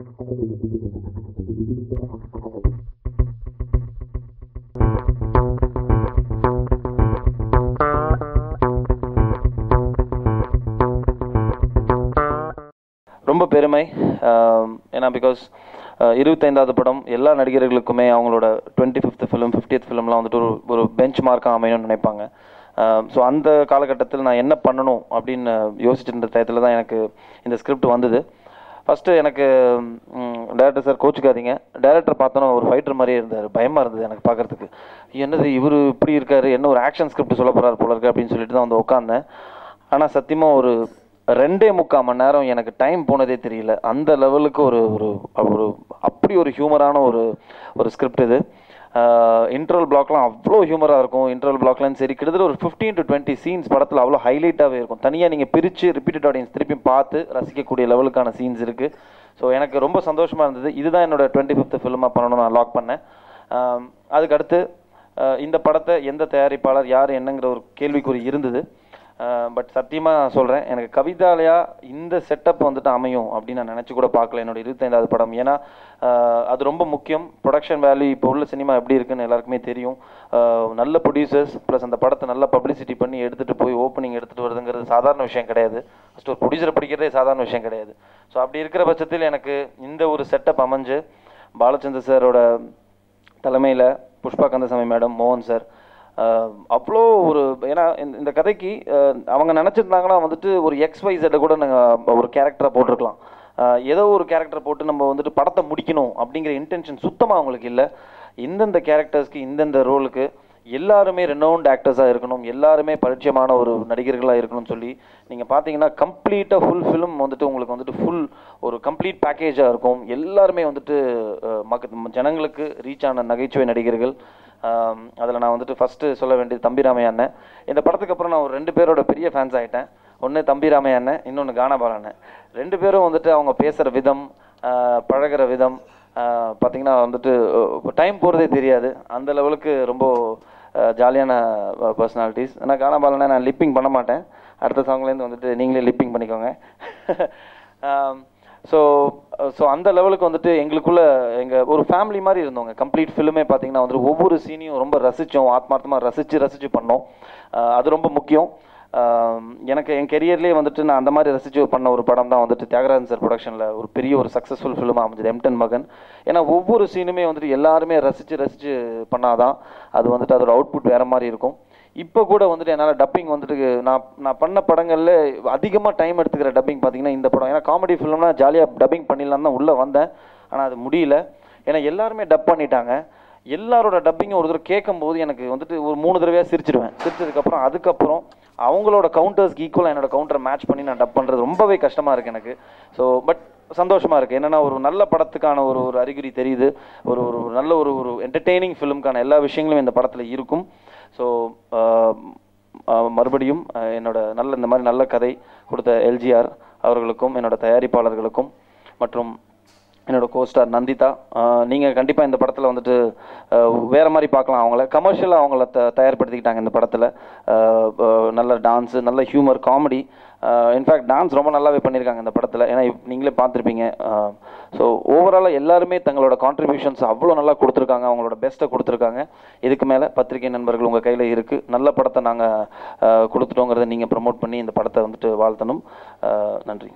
ரொம்ப பெருமை. ஏன்னா பிகாஸ் 25வது படம் எல்லா நடிகர்களுக்குமே அவங்களோட 25th ஃபிலிம் 50th ஃபிலிம்லாம் வந்துட்டு ஒரு பெஞ்ச் மார்க்காக அமையணும்னு நினைப்பாங்க. ஸோ அந்த காலகட்டத்தில் நான் என்ன பண்ணணும் அப்படின்னு யோசிச்சுருந்த டயத்தில் தான் எனக்கு இந்த ஸ்கிரிப்ட் வந்தது. ஃபஸ்ட்டு எனக்கு டேரக்டர் சார் கோச்சுக்காதீங்க, டேரக்டர் பார்த்தோன்னா ஒரு ஃபைட்டர் மாதிரியே இருந்தார், பயமாக இருந்தது எனக்கு பார்க்குறதுக்கு. என்னது இவர் இப்படி இருக்கார், என்ன ஒரு ஆக்ஷன் ஸ்கிரிப்ட் சொல்ல போகிறார் போல இருக்கு அப்படின்னு சொல்லிட்டு தான் வந்து உட்காந்தேன். ஆனால் சத்தியமாக ஒரு 2.75 மணி நேரம் எனக்கு டைம் போனதே தெரியல. அந்த லெவலுக்கு ஒரு ஒரு அப்படி ஒரு ஹியூமரான ஒரு ஸ்கிரிப்ட் இது. இன்டர்வல் பிளாக்லாம் அவ்வளோ ஹியூமராக இருக்கும். இன்டர்வல் பிளாக்லாம் சரி, கிட்டத்தட்ட ஒரு 15 to 20 சீன்ஸ் படத்தில் அவ்வளோ ஹைலைட்டாகவே இருக்கும். தனியாக நீங்கள் பிரித்து ரிப்பீட்டட் ஆடியன்ஸ் திருப்பி பார்த்து ரசிக்கக்கூடிய லெவலுக்கான சீன்ஸ் இருக்குது. ஸோ எனக்கு ரொம்ப சந்தோஷமாக இருந்தது. இதுதான் என்னோட 25th ஃபிலிமாக பண்ணணும்னு நான் லாக் பண்ணேன். அதுக்கடுத்து இந்த படத்தை எந்த தயாரிப்பாளர் யார் என்னங்கிற ஒரு கேள்விக்குறி இருந்தது. பட் சத்தியமாக சொல்கிறேன், எனக்கு கவிதாலயா இந்த செட்டப் வந்துட்டு அமையும் அப்படின்னு நான் நினச்சி கூட பார்க்கல என்னோட 25வது படம். ஏன்னா அது ரொம்ப முக்கியம். ப்ரொடக்ஷன் வேல்யூ இப்போ உள்ள சினிமா எப்படி இருக்குன்னு எல்லாருக்குமே தெரியும். நல்ல ப்ரொடியூசர்ஸ் ப்ளஸ் அந்த படத்தை நல்ல பப்ளிசிட்டி பண்ணி எடுத்துகிட்டு போய் ஓப்பனிங் எடுத்துகிட்டு வருதுங்கிறது சாதாரண விஷயம் கிடையாது. ஃபஸ்ட்டு ஒரு ப்ரொடியூசரை பிடிக்கிறதே சாதாரண விஷயம் கிடையாது. ஸோ அப்படி இருக்கிற பட்சத்தில் எனக்கு இந்த ஒரு செட்டப் அமைஞ்சு பாலச்சந்தர் சாரோட தலைமையில் புஷ்பா கந்தசாமி மேடம், மோகன் சார், அவ்வளோ ஒரு, ஏன்னா இந்த கதைக்கு அவங்க நினச்சிருந்தாங்கன்னா வந்துட்டு ஒரு XYZ கூட நாங்கள் ஒரு கேரக்டராக போட்டிருக்கலாம். ஏதோ ஒரு கேரக்டரை போட்டு நம்ம வந்துட்டு படத்தை முடிக்கணும் அப்படிங்கிற இன்டென்ஷன் சுத்தமாக அவங்களுக்கு இல்லை. இந்தந்த கேரக்டர்ஸ்க்கு இந்தந்த ரோலுக்கு எல்லாருமே ரெனவுண்ட் ஆக்டர்ஸாக இருக்கணும், எல்லாருமே பரிச்சயமான ஒரு நடிகர்களாக இருக்கணும்னு சொல்லி நீங்கள் பார்த்தீங்கன்னா கம்ப்ளீட்டாக ஃபுல் ஃபிலிம் வந்துட்டு உங்களுக்கு வந்துட்டு ஃபுல் ஒரு கம்ப்ளீட் பேக்கேஜாக இருக்கும். எல்லாருமே வந்துட்டு ஜனங்களுக்கு ரீச் ஆன நகைச்சுவை நடிகர்கள். அதில் நான் வந்துட்டு ஃபஸ்ட்டு சொல்ல வேண்டியது தம்பிராமையா அண்ணன். இந்த படத்துக்கு அப்புறம் நான் ஒரு 2 பேரோட பெரிய ஃபேன்ஸ் ஆகிட்டேன். ஒன்று தம்பிராமையா அண்ணன், இன்னொன்று கானாபால் அண்ணன். 2 பேரும் வந்துட்டு அவங்க பேசுகிற விதம், பழகிற விதம் பார்த்திங்கன்னா வந்துட்டு டைம் போகிறதே தெரியாது. அந்த லெவலுக்கு ரொம்ப ஜாலியான பர்சனாலிட்டிஸ். ஆனால் கானாபால் அண்ணன் நான் லிப்பிங் பண்ண மாட்டேன், அடுத்த சாங்லேருந்து வந்துட்டு நீங்களே லிப்பிங் பண்ணிக்கோங்க. ஸோ அந்த லெவலுக்கு வந்துட்டு எங்களுக்குள்ள எங்கள் ஒரு ஃபேமிலி மாதிரி இருந்தவங்க. கம்ப்ளீட் ஃபிலிமே பார்த்தீங்கன்னா வந்துட்டு ஒவ்வொரு சீனையும் ரொம்ப ரசித்தோம், ஆத்மார்த்தமாக ரசித்து பண்ணோம். அது ரொம்ப முக்கியம். எனக்கு என் கெரியர்லேயே வந்துட்டு நான் அந்த மாதிரி ரசித்து பண்ண ஒரு படம் தான் வந்துட்டு தியாகராஜன் சார் ப்ரொடக்ஷனில் ஒரு பெரிய ஒரு சக்ஸஸ்ஃபுல் ஃபிலிமாக அமைஞ்சது M10 மகன். ஏன்னா ஒவ்வொரு சீனுமே வந்துட்டு எல்லாருமே ரசித்து பண்ணாதான் அது வந்துட்டு அதோட அவுட்புட் வேறு மாதிரி இருக்கும். இப்போ கூட வந்துட்டு என்னால் டப்பிங் வந்துட்டு நான் பண்ண படங்களில் அதிகமாக டைம் எடுத்துக்கிற டப்பிங் பார்த்தீங்கன்னா இந்த படம். ஏன்னா காமெடி ஃபிலிம்னா ஜாலியாக டப்பிங் பண்ணிடலாம் தான் உள்ளே வந்தேன், ஆனால் அது முடியல. ஏன்னா எல்லாருமே டப் பண்ணிட்டாங்க. எல்லாரோட டப்பிங்கும் ஒரு தடவை கேட்கும்போது எனக்கு வந்துட்டு ஒரு 3 தடவையாக சிரிச்சிடுவேன். அதுக்கப்புறம் அவங்களோட கவுண்டர்ஸ்க்கு ஈக்குவலாக என்னோட கவுண்டரை மேட்ச் பண்ணி நான் டப் பண்ணுறது ரொம்பவே கஷ்டமாக இருக்குது எனக்கு. ஸோ பட் சந்தோஷமாக இருக்குது. என்னென்னா ஒரு நல்ல படத்துக்கான ஒரு அறிகுறி தெரியுது. ஒரு நல்ல ஒரு என்டர்டெய்னிங் ஃபிலிம்க்கான எல்லா விஷயங்களும் இந்த படத்தில் இருக்கும். ஸோ மறுபடியும் என்னோட இந்த மாதிரி நல்ல கதை கொடுத்த LGR அவர்களுக்கும், என்னோட தயாரிப்பாளர்களுக்கும் மற்றும் என்னோட கோஸ்டார் நந்திதா, நீங்கள் கண்டிப்பாக இந்த படத்தில் வந்துட்டு வேறு மாதிரி பார்க்கலாம். அவங்கள கமர்ஷியலாக அவங்கள தயார்படுத்திக்கிட்டாங்க இந்த படத்தில். நல்ல டான்ஸு, நல்ல ஹியூமர், காமெடி. இன்ஃபேக்ட் டான்ஸ் ரொம்ப நல்லாவே பண்ணியிருக்காங்க இந்த படத்தில். ஏன்னா நீங்களே பார்த்துருப்பீங்க. ஸோ ஓவராலாக எல்லாருமே தங்களோட கான்ட்ரிபியூஷன்ஸ் அவ்வளோ நல்லா கொடுத்துருக்காங்க, அவங்களோட பெஸ்ட்டை கொடுத்துருக்காங்க. இதுக்கு மேலே பத்திரிகை நண்பர்கள் உங்கள் கையில் இருக்குது. நல்ல படத்தை நாங்கள் கொடுத்துட்டோங்கிறத நீங்கள் ப்ரமோட் பண்ணி இந்த படத்தை வந்துட்டு வாழ்த்தணும். நன்றி.